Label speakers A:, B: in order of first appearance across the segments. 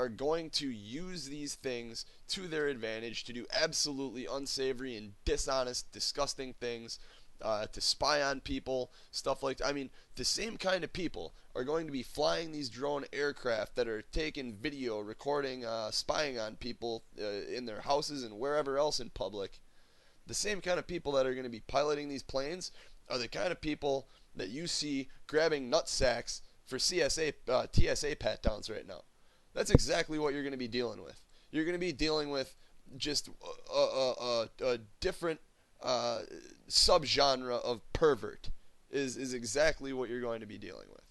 A: are going to use these things to their advantage to do absolutely unsavory and dishonest, disgusting things, to spy on people, stuff like that. I mean, the same kind of people are going to be flying these drone aircraft that are taking video, recording, spying on people in their houses and wherever else in public. The same kind of people that are going to be piloting these planes are the kind of people that you see grabbing nut sacks for TSA pat downs right now. That's exactly what you're going to be dealing with. You're going to be dealing with just a different subgenre of pervert is exactly what you're going to be dealing with.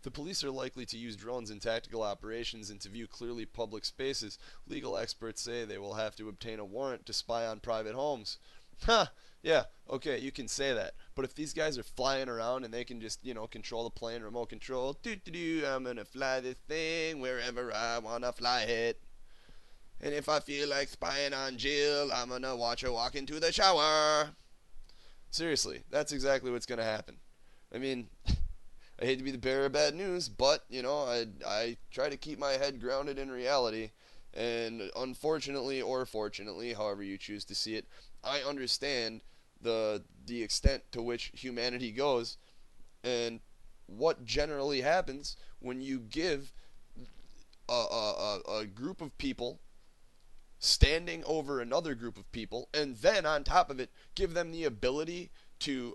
A: The police are likely to use drones in tactical operations and to view clearly public spaces. Legal experts say they will have to obtain a warrant to spy on private homes. Huh, yeah, okay, you can say that. But if these guys are flying around and they can just, control the plane, remote control, I'm gonna fly this thing wherever I wanna fly it. And if I feel like spying on Jill, I'm gonna watch her walk into the shower. Seriously, that's exactly what's gonna happen. I mean, I hate to be the bearer of bad news, but I try to keep my head grounded in reality, and unfortunately or fortunately, however you choose to see it, I understand the extent to which humanity goes, and what generally happens when you give a group of people standing over another group of people, and then on top of it, give them the ability to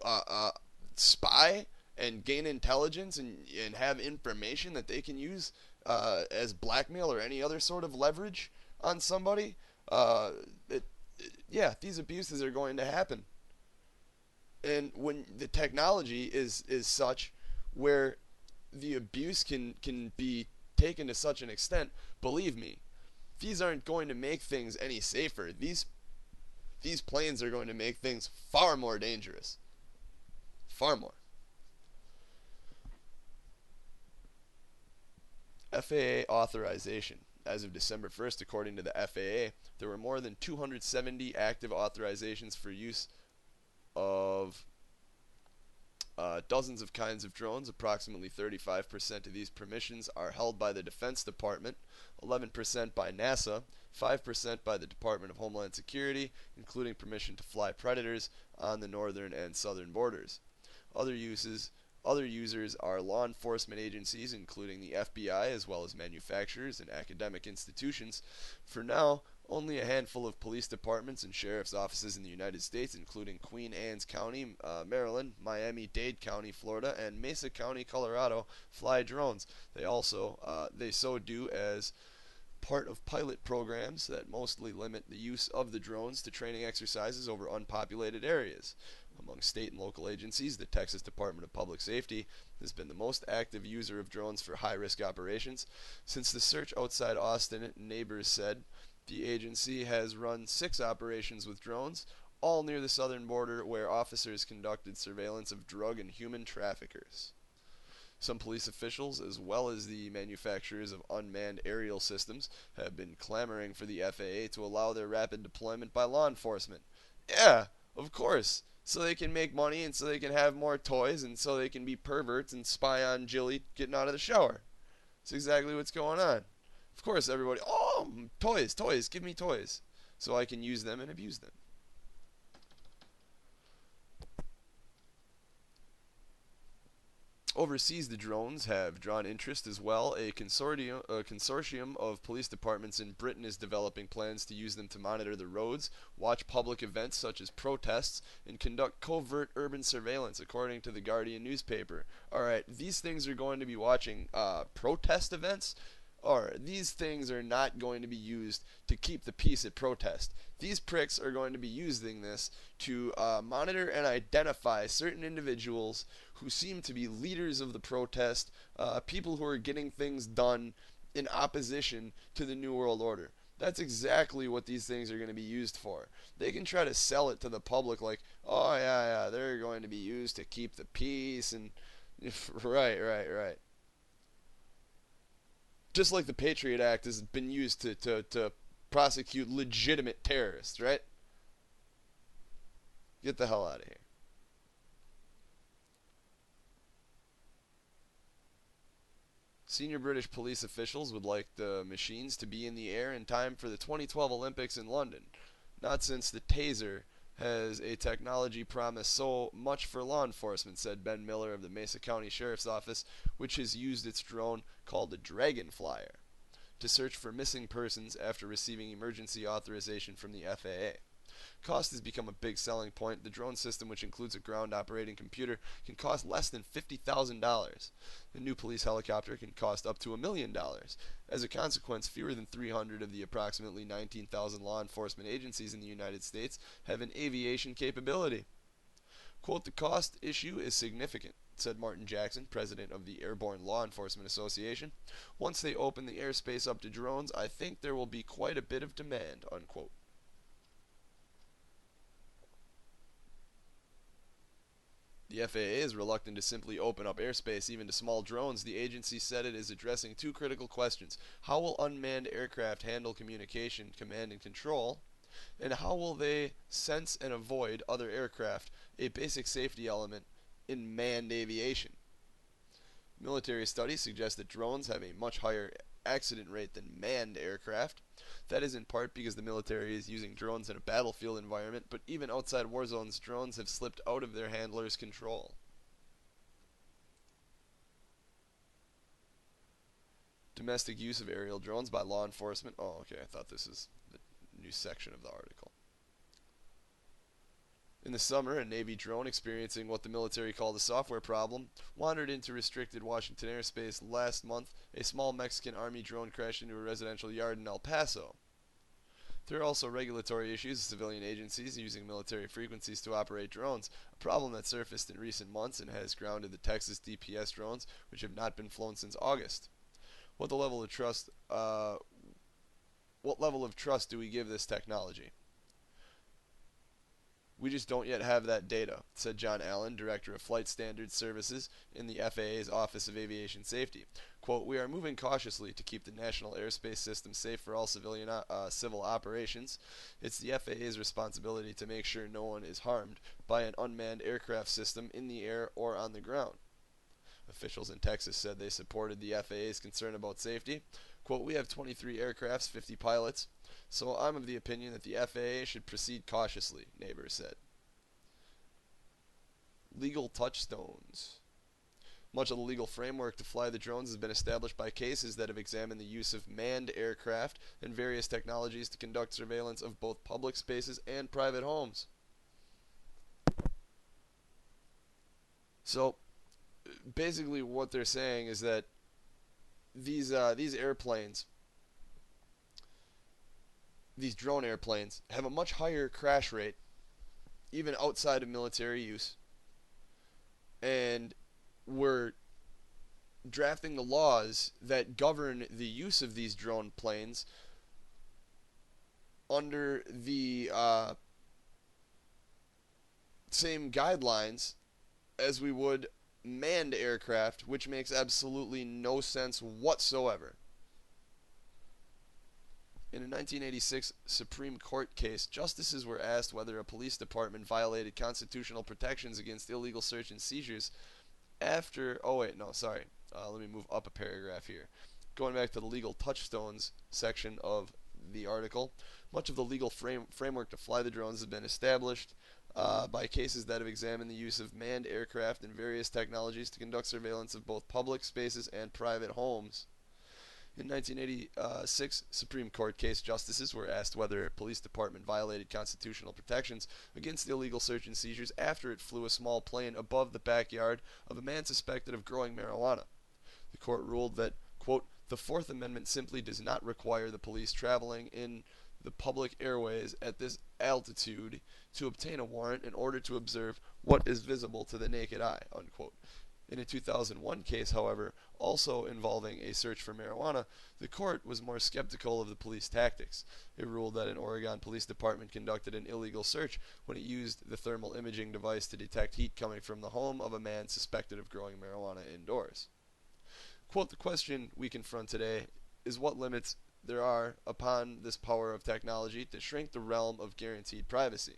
A: spy and gain intelligence and have information that they can use as blackmail or any other sort of leverage on somebody. Yeah, these abuses are going to happen. And when the technology is such where the abuse can be taken to such an extent, believe me, these aren't going to make things any safer. These planes are going to make things far more dangerous. Far more. FAA authorization. As of December 1st, according to the FAA, there were more than 270 active authorizations for use of dozens of kinds of drones. Approximately 35% of these permissions are held by the Defense Department, 11% by NASA, 5% by the Department of Homeland Security, including permission to fly Predators on the northern and southern borders. Other users are law enforcement agencies, including the FBI, as well as manufacturers and academic institutions. For now, only a handful of police departments and sheriff's offices in the United States, including Queen Anne's County, Maryland, Miami-Dade County, Florida, and Mesa County, Colorado, fly drones. They so do as part of pilot programs that mostly limit the use of the drones to training exercises over unpopulated areas. Among state and local agencies, the Texas Department of Public Safety has been the most active user of drones for high-risk operations. Since the search outside Austin, neighbors said the agency has run 6 operations with drones, all near the southern border, where officers conducted surveillance of drug and human traffickers. Some police officials, as well as the manufacturers of unmanned aerial systems, have been clamoring for the FAA to allow their rapid deployment by law enforcement. Yeah, of course. So they can make money and so they can have more toys and so they can be perverts and spy on Jilly getting out of the shower. That's exactly what's going on. Of course, everybody, oh, toys, give me toys. So I can use them and abuse them. Overseas, the drones have drawn interest as well. A consortium of police departments in Britain is developing plans to use them to monitor the roads, watch public events such as protests, and conduct covert urban surveillance, according to the Guardian newspaper. Alright, these things are going to be watching protest events. Or these things are not going to be used to keep the peace at protest. These pricks are going to be using this to monitor and identify certain individuals who seem to be leaders of the protest, people who are getting things done in opposition to the New World Order. That's exactly what these things are going to be used for. They can try to sell it to the public like, oh yeah, they're going to be used to keep the peace and right. Just like the Patriot Act has been used to prosecute legitimate terrorists, right? Get the hell out of here. Senior British police officials would like the machines to be in the air in time for the 2012 Olympics in London. Not since the taser has a technology promised so much for law enforcement, said Ben Miller of the Mesa County Sheriff's Office, which has used its drone called the Dragonflyer to search for missing persons after receiving emergency authorization from the FAA. Cost has become a big selling point. The drone system, which includes a ground operating computer, can cost less than $50,000. The new police helicopter can cost up to $1 million. As a consequence, fewer than 300 of the approximately 19,000 law enforcement agencies in the United States have an aviation capability. Quote, the cost issue is significant, said Martin Jackson, president of the Airborne Law Enforcement Association. Once they open the airspace up to drones, I think there will be quite a bit of demand, unquote. The FAA is reluctant to simply open up airspace even to small drones. The agency said it is addressing two critical questions. How will unmanned aircraft handle communication, command, and control? And how will they sense and avoid other aircraft, a basic safety element in manned aviation? Military studies suggest that drones have a much higher accident rate than manned aircraft. That is in part because the military is using drones in a battlefield environment, but even outside war zones, drones have slipped out of their handlers' control. Domestic use of aerial drones by law enforcement. Oh, okay, I thought this is the new section of the article. In the summer, a Navy drone experiencing what the military called a software problem wandered into restricted Washington airspace. Last month, a small Mexican Army drone crashed into a residential yard in El Paso. There are also regulatory issues with civilian agencies using military frequencies to operate drones, a problem that surfaced in recent months and has grounded the Texas DPS drones, which have not been flown since August. What level of trust do we give this technology? We just don't yet have that data, said John Allen, Director of Flight Standards Services in the FAA's Office of Aviation Safety. Quote, we are moving cautiously to keep the national airspace system safe for all civil operations. It's the FAA's responsibility to make sure no one is harmed by an unmanned aircraft system in the air or on the ground. Officials in Texas said they supported the FAA's concern about safety. Quote, we have 23 aircrafts, 50 pilots. So I'm of the opinion that the FAA should proceed cautiously, Neighbor said. Legal touchstones. Much of the legal framework to fly the drones has been established by cases that have examined the use of manned aircraft and various technologies to conduct surveillance of both public spaces and private homes. So, basically what they're saying is that these airplanes, these drone airplanes, have a much higher crash rate, even outside of military use. And we're drafting the laws that govern the use of these drone planes under the same guidelines as we would manned aircraft, which makes absolutely no sense whatsoever. In a 1986 Supreme Court case, justices were asked whether a police department violated constitutional protections against illegal search and seizures after... let me move up a paragraph here. Going back to the legal touchstones section of the article, much of the legal framework to fly the drones has been established by cases that have examined the use of manned aircraft and various technologies to conduct surveillance of both public spaces and private homes. In 1986 Supreme Court case, justices were asked whether a police department violated constitutional protections against illegal search and seizures after it flew a small plane above the backyard of a man suspected of growing marijuana. The court ruled that, quote, the Fourth Amendment simply does not require the police traveling in the public airways at this altitude to obtain a warrant in order to observe what is visible to the naked eye, unquote. In a 2001 case, however, also involving a search for marijuana, the court was more skeptical of the police tactics. It ruled that an Oregon police department conducted an illegal search when it used the thermal imaging device to detect heat coming from the home of a man suspected of growing marijuana indoors. Quote, the question we confront today is what limits there are upon this power of technology to shrink the realm of guaranteed privacy.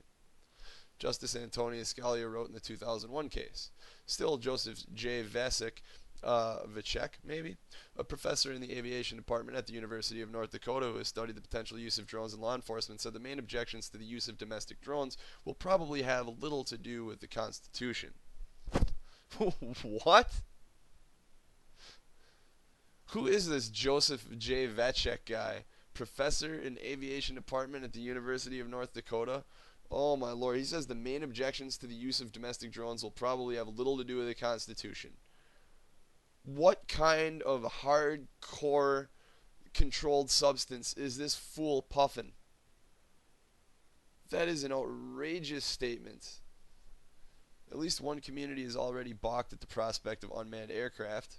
A: Justice Antonin Scalia wrote in the 2001 case. Still, Joseph J. Vasic Vacek, maybe, a professor in the aviation department at the University of North Dakota who has studied the potential use of drones in law enforcement, said the main objections to the use of domestic drones will probably have little to do with the Constitution. What? Who is this Joseph J. Vacek guy? Professor in aviation department at the University of North Dakota? Oh my lord. He says the main objections to the use of domestic drones will probably have little to do with the Constitution. What kind of hardcore controlled substance is this fool puffin'? That is an outrageous statement. At least one community is already balked at the prospect of unmanned aircraft.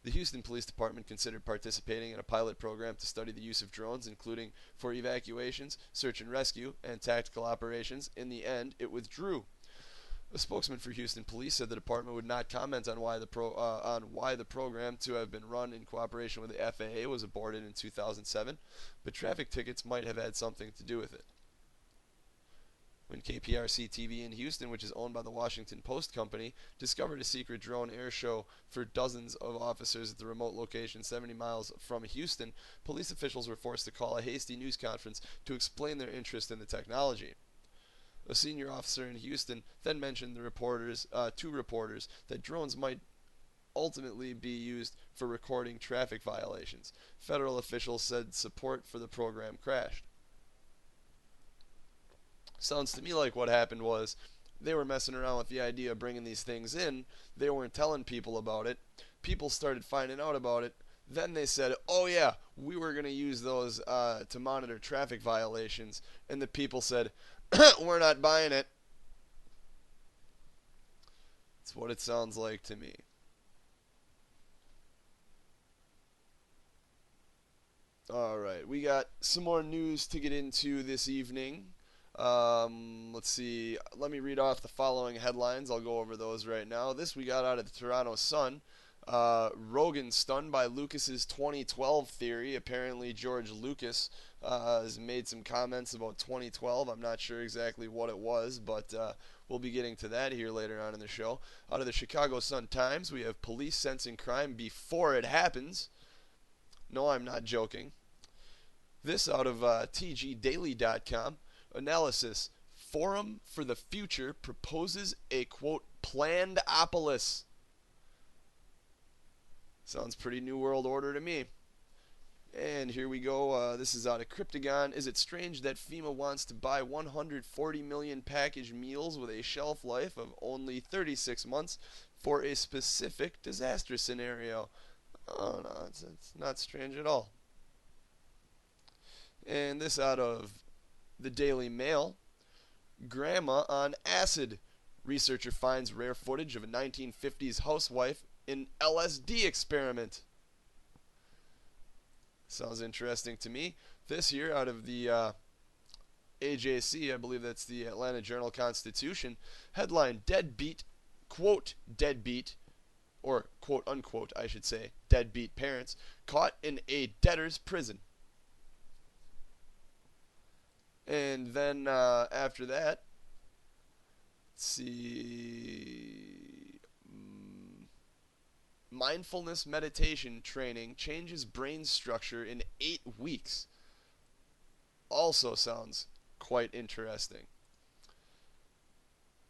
A: The Houston Police Department considered participating in a pilot program to study the use of drones, including for evacuations, search and rescue, and tactical operations. In the end, it withdrew. A spokesman for Houston Police said the department would not comment on why the program, to have been run in cooperation with the FAA, was aborted in 2007, but traffic tickets might have had something to do with it. When KPRC-TV in Houston, which is owned by the Washington Post Company, discovered a secret drone air show for dozens of officers at the remote location 70 miles from Houston, police officials were forced to call a hasty news conference to explain their interest in the technology. A senior officer in Houston then mentioned to reporters that drones might ultimately be used for recording traffic violations. Federal officials said support for the program crashed. Sounds to me like what happened was they were messing around with the idea of bringing these things in. They weren't telling people about it. People started finding out about it. Then they said, oh yeah, we were going to use those to monitor traffic violations. And the people said, we're not buying it. That's what it sounds like to me. Alright, we got some more news to get into this evening. Let's see. Let me read off the following headlines. I'll go over those right now. This we got out of the Toronto Sun. Rogan stunned by Lucas's 2012 theory. Apparently George Lucas has made some comments about 2012. I'm not sure exactly what it was, but we'll be getting to that here later on in the show. Out of the Chicago Sun-Times, we have police sensing crime before it happens. No, I'm not joking. This out of tgdaily.com. Analysis. Forum for the Future proposes a, quote, planned-opolis. Sounds pretty New World Order to me. And here we go. This is out of Cryptagon. Is it strange that FEMA wants to buy 140 million packaged meals with a shelf life of only 36 months for a specific disaster scenario? Oh, no, it's not strange at all. And this out of the Daily Mail. Grandma on acid. Researcher finds rare footage of a 1950s housewife in LSD experiment. Sounds interesting to me. This here out of the AJC, I believe that's the Atlanta Journal-Constitution, headline, deadbeat, quote, deadbeat, or quote unquote, I should say, deadbeat parents, caught in a debtor's prison. And then after that, let's see, mindfulness meditation training changes brain structure in 8 weeks. Also sounds quite interesting.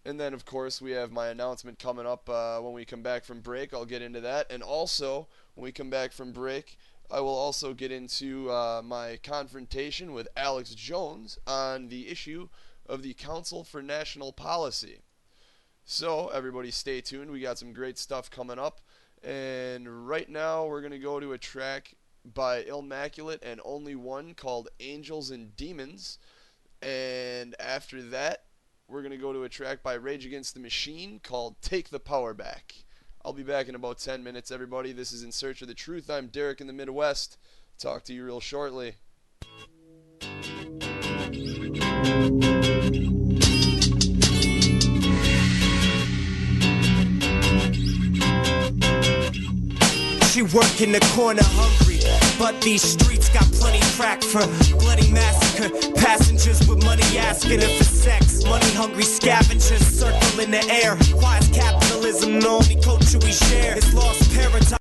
A: And then, of course, we have my announcement coming up when we come back from break. I'll get into that. And also, when we come back from break, I will also get into my confrontation with Alex Jones on the issue of the Council for National Policy. So, everybody stay tuned. We got some great stuff coming up. And right now, we're going to go to a track by Illmaculate and Only One called Angels and Demons. And after that, we're going to go to a track by Rage Against the Machine called Take the Power Back. I'll be back in about 10 minutes, everybody. This is In Search of the Truth. I'm Derek in the Midwest. Talk to you real shortly.
B: She work in the corner hungry, but these streets got plenty crack for bloody massacre. Passengers with money asking her for sex. Money hungry scavengers circle in the air. Quiet capital realism, the only culture we share. It's lost paradise.